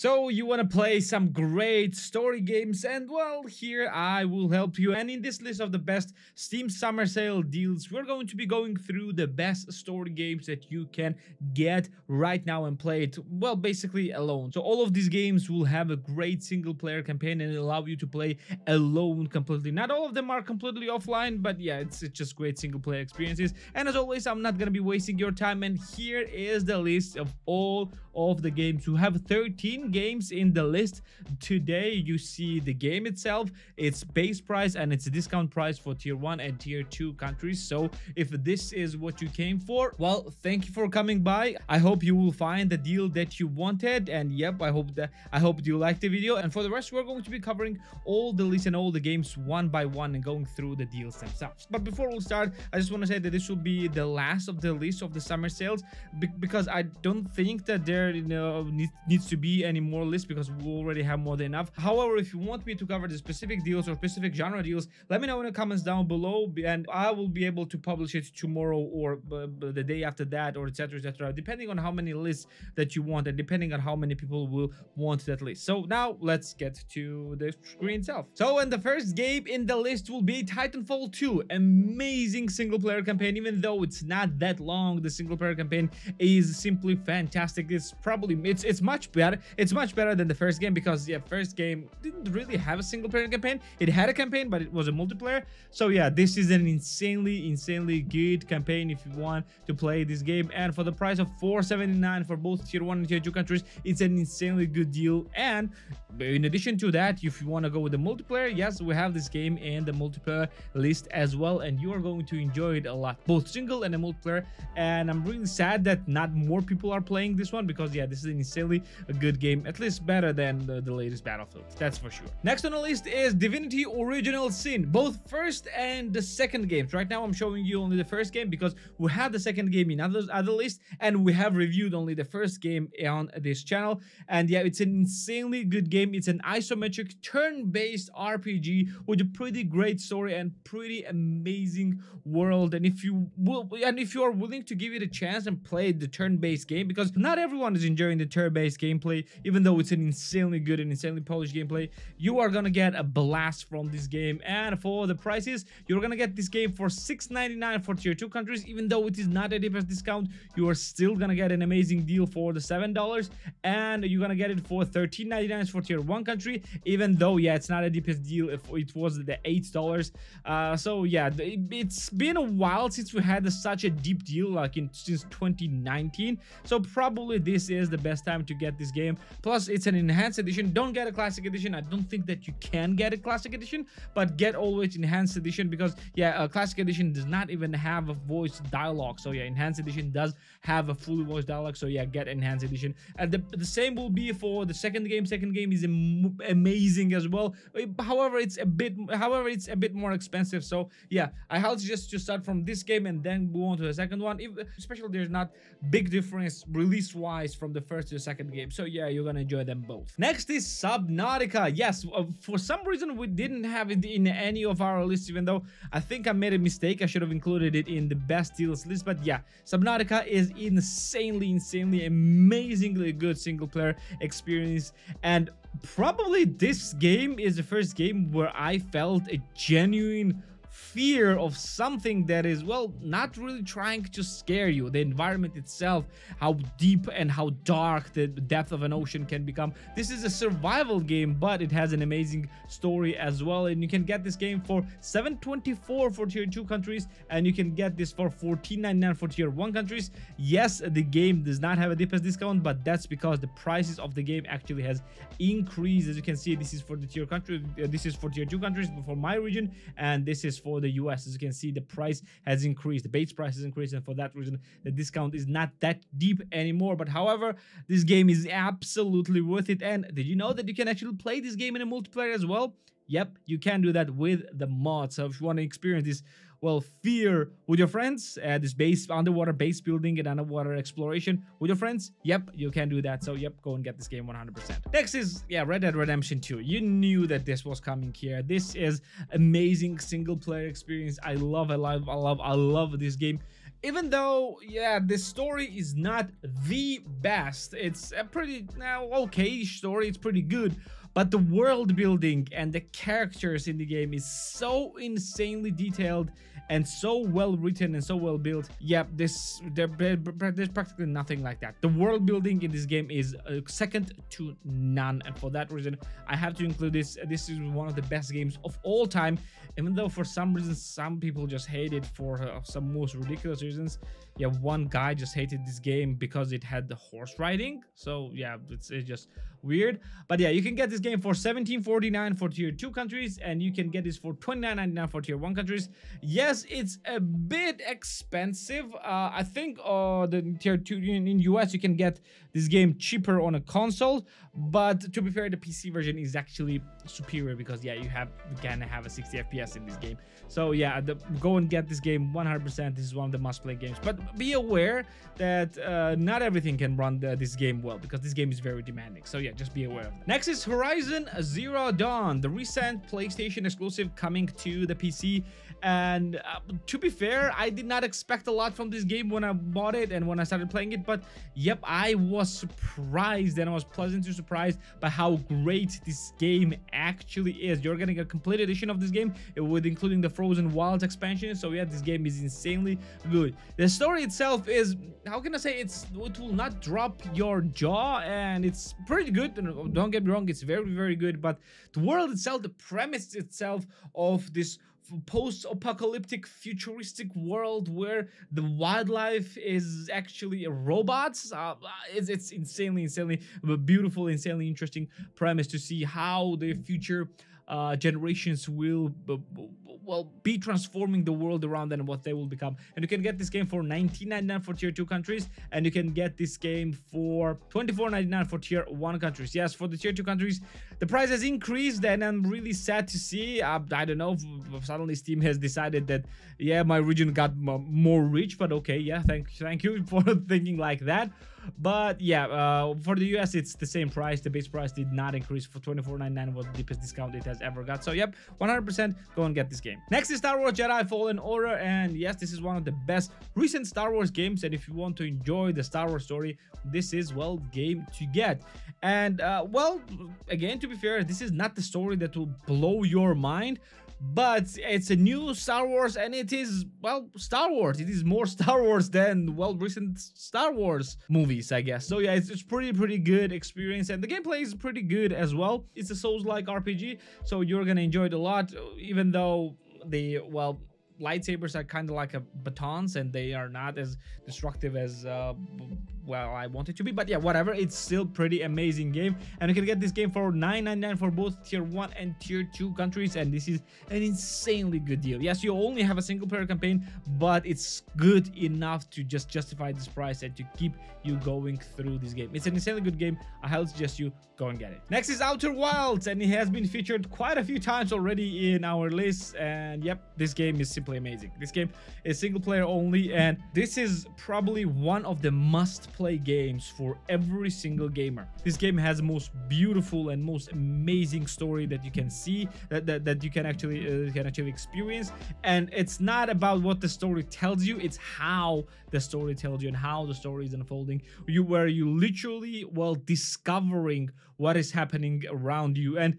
So you want to play some great story games, and well, here I will help you. And in this list of the best Steam summer sale deals, we're going to be going through the best story games that you can get right now and play it, well, basically alone. So all of these games will have a great single player campaign and allow you to play alone completely. Not all of them are completely offline, but yeah, it's just great single player experiences. And as always, I'm not gonna be wasting your time, and here is the list of all of the games. You have 13 games in the list. Today you see the game itself, its base price, and its discount price for tier 1 and tier 2 countries. So if this is what you came for, well, thank you for coming by. I hope you will find the deal that you wanted, and yep, I hope you liked the video. And for the rest, we're going to be covering all the lists and all the games one by one and going through the deals themselves. But before we start, I just want to say that this will be the last of the list of the summer sales, because I don't think that there needs to be any more lists, because we already have more than enough. However, if you want me to cover the specific deals or specific genre deals, let me know in the comments down below, and I will be able to publish it tomorrow or the day after that, or etc, depending on how many lists that you want and depending on how many people will want that list. So now let's get to the screen itself. So, and the first game in the list will be Titanfall 2. Amazing single player campaign. Even though it's not that long, the single player campaign is simply fantastic. It's much better. It's much better than the first game, because yeah, first game didn't really have a single player campaign. It had a campaign, but it was a multiplayer. So yeah, this is an insanely good campaign if you want to play this game. And for the price of $4.79 for both tier 1 and tier 2 countries, it's an insanely good deal. And in addition to that, if you want to go with the multiplayer, yes, we have this game in the multiplayer list as well, and you are going to enjoy it a lot, both single and a multiplayer. And I'm really sad that not more people are playing this one, because yeah, this is an insanely good game, at least better than the latest Battlefield, that's for sure. Next on the list is Divinity Original Sin, both first and the second games. Right now I'm showing you only the first game, because we have the second game in other lists, and we have reviewed only the first game on this channel. And yeah, it's an insanely good game. It's an isometric turn-based RPG with a pretty great story and pretty amazing world. And if you are willing to give it a chance and play the turn-based game, because not everyone is enjoying the turn-based gameplay, even though it's an insanely good and insanely polished gameplay, you are gonna get a blast from this game. And for the prices, you're gonna get this game for $6.99 for tier 2 countries. Even though it is not a deepest discount, you are still gonna get an amazing deal for the $7, and you're gonna get it for $13.99 for tier 1 country, even though yeah, it's not a deepest deal if it was the $8. So yeah, it's been a while since we had such a deep deal, like since 2019. So probably this is the best time to get this game. Plus it's an enhanced edition. Don't get a classic edition. I don't think that you can get a classic edition, but get always enhanced edition, because yeah, a classic edition does not even have a voice dialogue. So yeah, enhanced edition does have a fully voice dialogue. So yeah, get enhanced edition. And the same will be for the second game. Second game is amazing as well. However, it's a bit more expensive. So yeah, I highly suggest to start from this game and then go on to the second one. Especially there's not big difference release wise from the first to the second game. So yeah, you're gonna enjoy them both. Next is Subnautica. Yes, for some reason we didn't have it in any of our lists, even though I think I made a mistake. I should have included it in the best deals list. But yeah, Subnautica is insanely amazingly good single player experience, and probably this game is the first game where I felt a genuine fear of something that is, well, not really trying to scare you. The environment itself, how deep and how dark the depth of an ocean can become. This is a survival game, but it has an amazing story as well. And you can get this game for $7.24 for tier 2 countries, and you can get this for $14.99 for tier 1 countries. Yes, the game does not have a deepest discount, but that's because the prices of the game actually has increased. As you can see, this is for the tier country, this is for tier 2 countries for my region, and this is for the US. As you can see, the price has increased, the base price has increased, and for that reason the discount is not that deep anymore. But however, this game is absolutely worth it. And did you know that you can actually play this game in a multiplayer as well? Yep, you can do that with the mod. So if you want to experience this, well, fear with your friends, this underwater base building and underwater exploration with your friends, yep, you can do that. So yep, go and get this game 100%. Next is, yeah, Red Dead Redemption 2. You knew that this was coming here. This is amazing single player experience. I love this game. even though, yeah, the story is not the best, it's a pretty okay story, it's pretty good, but the world building and the characters in the game is so insanely detailed and so well written and so well built. Yeah, there's practically nothing like that. The world building in this game is second to none, and for that reason I have to include this. This is one of the best games of all time, even though for some reason some people just hate it for some most ridiculous reasons. Yeah, one guy just hated this game because it had the horse riding, so yeah, it's just weird. But yeah, you can get this game for $17.49 for tier 2 countries, and you can get this for $29.99 for tier 1 countries. Yes, it's a bit expensive. I think the tier 2 in US you can get this game cheaper on a console, but to be fair, the PC version is actually superior because yeah, you can have a 60 FPS in this game. So yeah, go and get this game 100%. This is one of the must-play games, but be aware that not everything can run this game well because this game is very demanding. So yeah, just be aware of it. Next is Horizon Zero Dawn, the recent PlayStation exclusive coming to the PC. And to be fair, I did not expect a lot from this game when I bought it and when I started playing it, but yep, I was surprised, and I was pleasantly surprised by how great this game actually is. You're getting a complete edition of this game with including the Frozen Wilds expansion, so yeah, this game is insanely good. The story itself is, how can I say, it will not drop your jaw, and it's pretty good. Don't get me wrong, it's very, very good, but the world itself, the premise itself of this post-apocalyptic futuristic world where the wildlife is actually robots, it's insanely beautiful, insanely interesting premise to see how the future generations will be transforming the world around them and what they will become. And you can get this game for $19.99 for tier 2 countries, and you can get this game for $24.99 for tier 1 countries. Yes, for the tier 2 countries the price has increased, and I'm really sad to see. I don't know, suddenly Steam has decided that yeah, my region got more rich, but okay, yeah, thank you for thinking like that. But yeah, for the US it's the same price. The base price did not increase. For $24.99 was the deepest discount it has ever got. So yep, 100% go and get this game. Next is Star Wars Jedi Fallen Order, and yes, this is one of the best recent Star Wars games, and if you want to enjoy the Star Wars story, this is, well, game to get. And well, again, to be fair, this is not the story that will blow your mind, but it's a new Star Wars, and it is, well, Star Wars. It is more Star Wars than, well, recent Star Wars movies, I guess. So yeah, it's pretty good experience, and the gameplay is pretty good as well. It's a Souls-like RPG, so you're gonna enjoy it a lot, even though the, well, lightsabers are kind of like batons, and they are not as destructive as well, I want it to be. But yeah, whatever, it's still pretty amazing game, and you can get this game for $9.99 for both tier 1 and tier 2 countries, and this is an insanely good deal. Yes, you only have a single player campaign, but it's good enough to just justify this price and to keep you going through this game. It's an insanely good game. I highly suggest you go and get it. Next is Outer Wilds, and it has been featured quite a few times already in our list, and yep, this game is simply amazing. This game is single player only, and this is probably one of the must-play games for every single gamer. This game has the most beautiful and most amazing story that you can see, that you can actually experience. And it's not about what the story tells you, it's how the story tells you and how the story is unfolding. Where you literally, well, discovering what is happening around you. And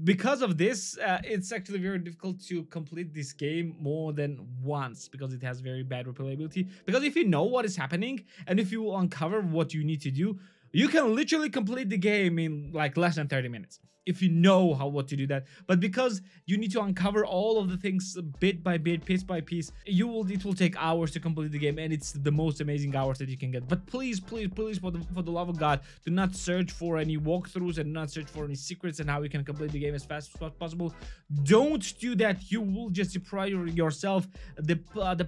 because of this, it's actually very difficult to complete this game more than once because it has very bad replayability. Because if you know what is happening and if you uncover what you need to do, you can literally complete the game in like less than 30 minutes if you know what to do that. But because you need to uncover all of the things bit by bit, piece by piece, it will take hours to complete the game, and it's the most amazing hours that you can get. But please, for the love of God, do not search for any walkthroughs and not search for any secrets and how you can complete the game as fast as possible. Don't do that. You will just deprive yourself the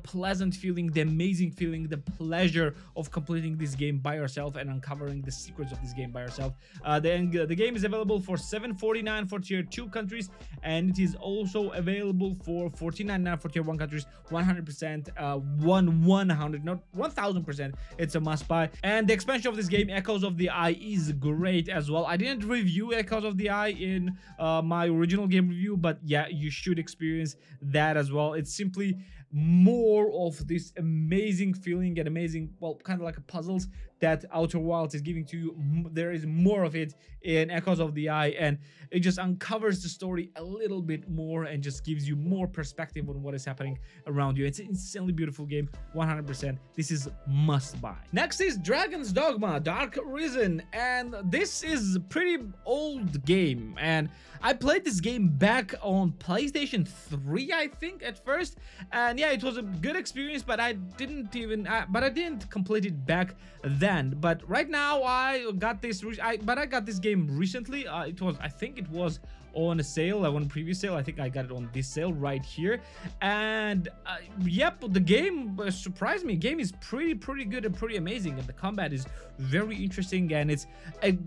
pleasant feeling, the amazing feeling, the pleasure of completing this game by yourself and uncovering the secrets of this game by yourself. The game is available for $7.49 for tier 2 countries, and it is also available for $14.99 for tier 1 countries. 100%, 100, not 1000%. It's a must buy. And the expansion of this game, Echoes of the Eye, is great as well. I didn't review Echoes of the Eye in my original game review, but yeah, you should experience that as well. It's simply more of this amazing feeling and amazing, well, kind of like a puzzles that Outer Wilds is giving to you. There is more of it in Echoes of the Eye, and it just uncovers the story a little bit more and just gives you more perspective on what is happening around you. It's an insanely beautiful game, 100%. This is must buy. Next is Dragon's Dogma Dark Risen, and this is a pretty old game, and I played this game back on PlayStation 3, I think, at first, and yeah, it was a good experience, but I didn't complete it back then. But right now I got this I got this game recently. I think it was on a sale, on a previous sale. I think I got it on this sale right here, and yep, the game surprised me. Game is pretty good and pretty amazing, and the combat is very interesting, and it's a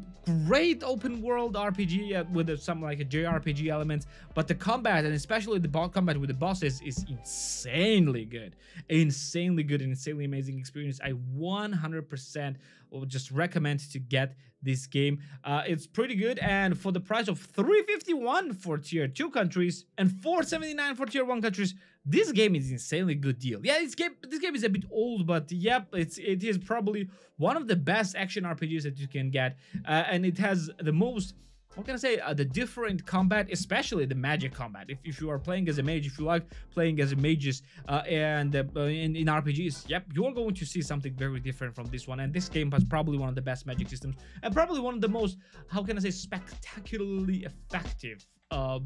great open world RPG with some like a JRPG elements, but the combat, and especially the combat with the bosses, is insanely good and insanely amazing experience. I 100% will just recommend to get this game. It's pretty good, and for the price of $351 for tier 2 countries and $479 for tier 1 countries, this game is insanely good deal. Yeah, this game is a bit old, but yep, it is probably one of the best action RPGs that you can get, and it has the most, what can I say, the different combat, especially the magic combat. If you are playing as a mage, if you like playing as a mages and in RPGs, yep, you're going to see something very different from this one. And this game has probably one of the best magic systems, and probably one of the most, how can I say, spectacularly effective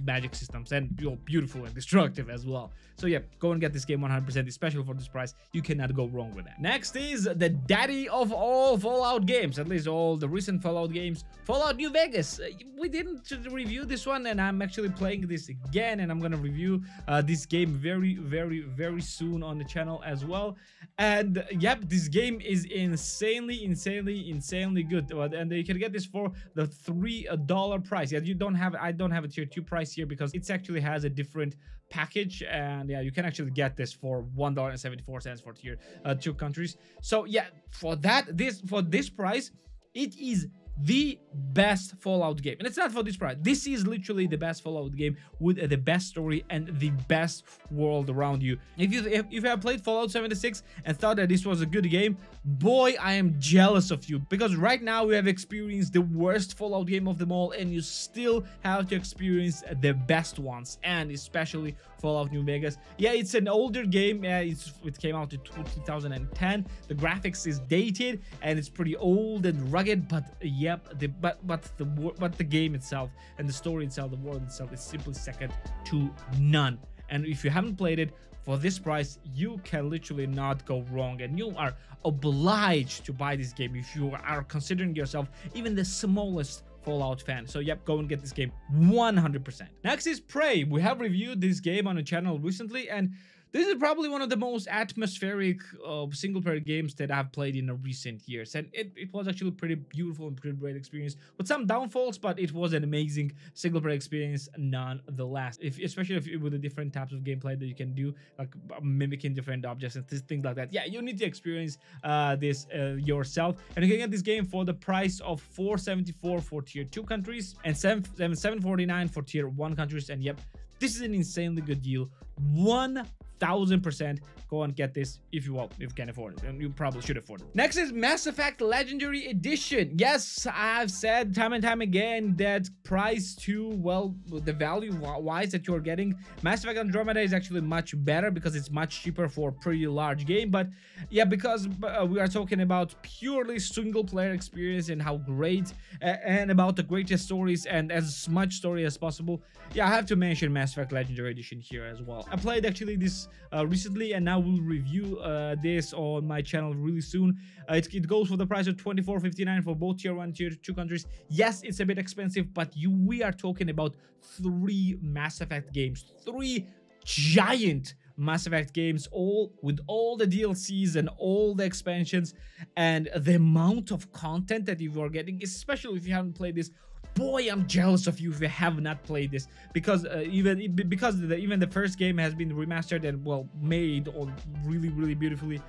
magic systems, and beautiful and destructive as well. So yeah, go and get this game 100%, especially for this price. You cannot go wrong with that. Next is the daddy of all Fallout games, at least all the recent Fallout games, Fallout New Vegas. We didn't review this one, and I'm actually playing this again, and I'm gonna review this game very soon on the channel as well. And yep, this game is insanely good, and you can get this for the $3 price. Yeah, I don't have a tier 2 price here because it actually has a different package, and yeah, you can actually get this for $1.74 for tier 2 countries. So yeah, for this price, it is the best Fallout game, and it's not for this price. This is literally the best Fallout game with the best story and the best world around you. If you have played Fallout 76 and thought that this was a good game, boy, I am jealous of you, because right now we have experienced the worst Fallout game of them all, and you still have to experience the best ones, and especially Fallout New Vegas. Yeah, it's an older game. It came out in 2010. The graphics is dated and it's pretty old and rugged, but yep, but the game itself and the story itself, the world itself, is simply second to none. And if you haven't played it, for this price, you can literally not go wrong, and you are obliged to buy this game if you are considering yourself even the smallest Fallout fan. So yep, go and get this game 100%. Next is Prey. We have reviewed this game on the channel recently, and this is probably one of the most atmospheric single-player games that I've played in recent years, and it was actually pretty beautiful and pretty great experience with some downfalls, but it was an amazing single-player experience nonetheless. Especially with the different types of gameplay that you can do, like mimicking different objects and things like that. Yeah, you need to experience this yourself, and you can get this game for the price of $474 for tier 2 countries and $749 for tier 1 countries. And yep, this is an insanely good deal. 1000% go and get this if you can afford it, and you probably should afford it. Next is Mass Effect Legendary Edition. Yes, I've said time and time again that price to, well, the value wise that you're getting, Mass Effect Andromeda is actually much better because it's much cheaper for a pretty large game. But yeah, because we are talking about purely single player experience and how great and about the greatest stories and as much story as possible, yeah, I have to mention Mass Effect Legendary Edition here as well. I played actually this recently, and now we'll review this on my channel really soon. It goes for the price of $24.59 for both tier 1 and tier 2 countries. Yes, it's a bit expensive, but we are talking about 3 Mass Effect games, 3 giant Mass Effect games, all with all the DLCs and all the expansions, and the amount of content that you are getting, especially if you haven't played this. Boy, I'm jealous of you if you have not played this, because even the first game has been remastered and, well, made on really beautifully.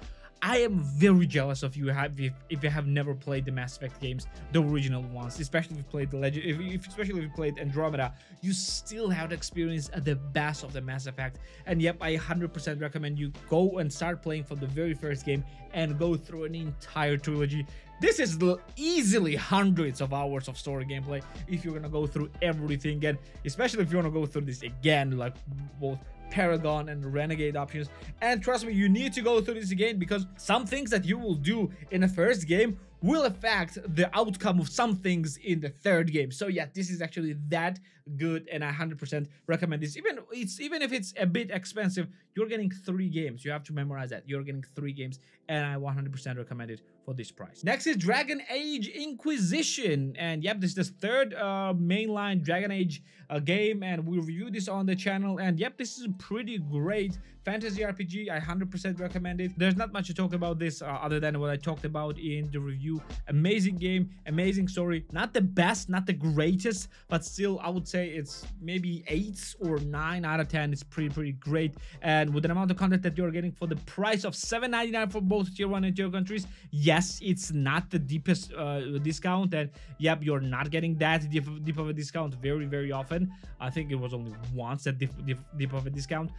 I am very jealous of you if you have never played the Mass Effect games, the original ones, especially if you played the Legend, especially if you played Andromeda. You still have to experience the best of the Mass Effect. And yep, I 100% recommend you go and start playing from the very first game and go through an entire trilogy. This is easily hundreds of hours of story gameplay if you're gonna go through everything, and especially if you want to go through this again, like both Paragon and Renegade options. And trust me, you need to go through this again, because some things that you will do in the first game will affect the outcome of some things in the third game. So yeah, this is actually that good, and I 100% recommend this. Even if it's a bit expensive, you're getting 3 games. You have to memorize that. You're getting 3 games, and I 100% recommend it for this price. Next is Dragon Age Inquisition, and yep, this is the third mainline Dragon Age game, and we reviewed this on the channel. And yep, this is a pretty great fantasy RPG. I 100% recommend it. There's not much to talk about this other than what I talked about in the review. Amazing game, amazing story. Not the best, not the greatest, but still I would say it's maybe 8 or 9 out of 10. It's pretty great, and with an amount of content that you're getting for the price of $7.99 for both tier 1 and tier 2 countries. Yes, it's not the deepest discount, and yep, you're not getting that deep of a discount very often. I think it was only once that deep of a discount.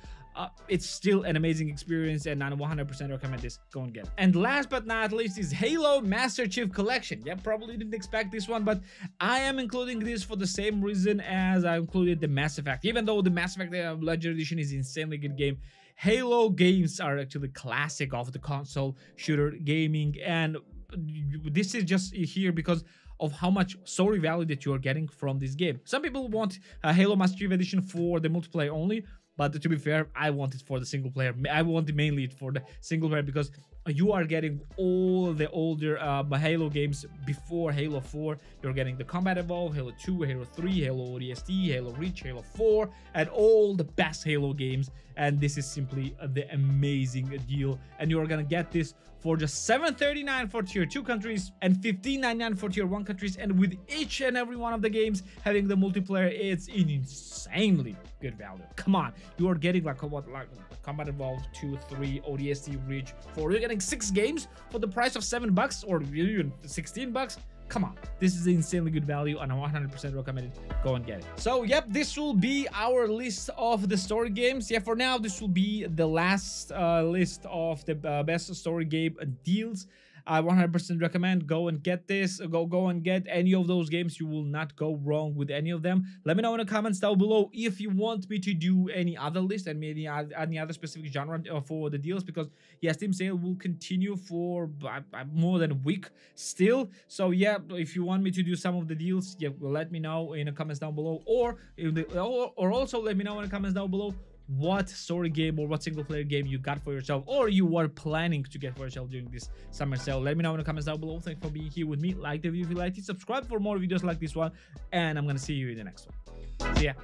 It's still an amazing experience, and I 100% recommend this. Go and get it. And last but not least is Halo Master Chief Collection. Yeah, probably didn't expect this one, but I am including this for the same reason as I included the Mass Effect. Even though the Mass Effect Legendary Edition is an insanely good game, Halo games are actually classic of the console shooter gaming, and this is just here because of how much story value that you are getting from this game. Some people want Halo Master Chief Edition for the multiplayer only, but to be fair, I want it for the single player. I want it mainly for the single player, because you are getting all the older Halo games before Halo 4. You're getting the Combat Evolved, Halo 2, Halo 3, Halo ODST, Halo Reach, Halo 4, and all the best Halo games. And this is simply the amazing deal. And you are gonna get this for just $7.39 for tier 2 countries and $15.99 for tier 1 countries. And with each and every one of the games having the multiplayer, it's an insanely good value. Come on, you are getting like Combat Evolved 2, 3, ODST, Reach, 4. You're getting 6 games for the price of $7 or even $16. Come on, this is an insanely good value, and I 100% recommend it. Go and get it. So yep, this will be our list of the story games. Yeah, for now this will be the last list of the best story game deals. I 100% recommend go and get this. Go and get any of those games. You will not go wrong with any of them. Let me know in the comments down below if you want me to do any other list and maybe any other specific genre for the deals, because yeah, Steam sale will continue for more than a week still. So yeah, if you want me to do some of the deals, yeah, let me know in the comments down below, or also let me know in the comments down below what story game or what single player game you got for yourself, or you are planning to get for yourself during this summer sale. Let me know in the comments down below. Thanks for being here with me. Like the video if you liked it, subscribe for more videos like this one, and I'm gonna see you in the next one. See ya.